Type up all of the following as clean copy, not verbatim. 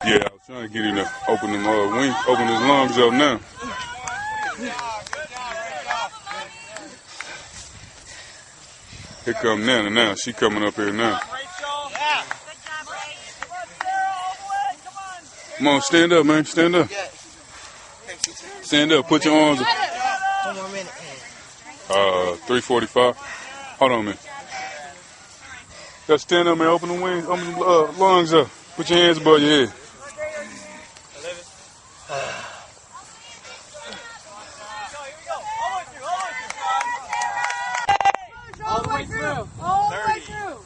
Yeah, I was trying to get him to open his lungs up now. Here come Nana now. She coming up here now. Come on, stand up, man. Stand up. Stand up. Put your arms up. 1 more minute. 3:45. Hold on a minute. Just stand up, man. Open the wings. Open the lungs up. Put your hands above your head. All the way through. All the way through.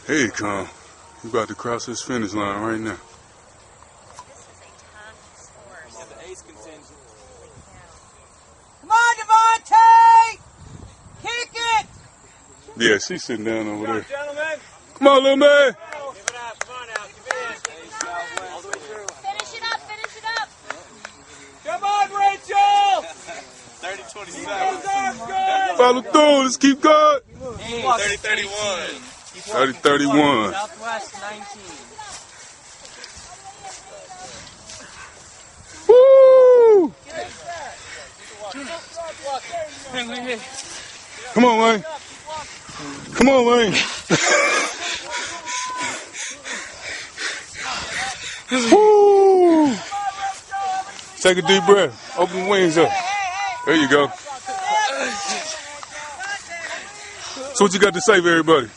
Here he come. He's about to cross his finish line right now. Come on, Devontae! Kick it! Yeah, she's sitting down over there. Gentlemen. Come on, little man. Give it up. Come on now. Give it in. All the way through. Finish it up, finish it up. Come on, Rachel. 30-27. Follow through. Let's keep going. 30-31. 30-31. Southwest 19. Woo! Come on, Wayne. Come on, Wayne. Woo! Take a deep breath. Open the wings up. There you go. So what you got to say to everybody?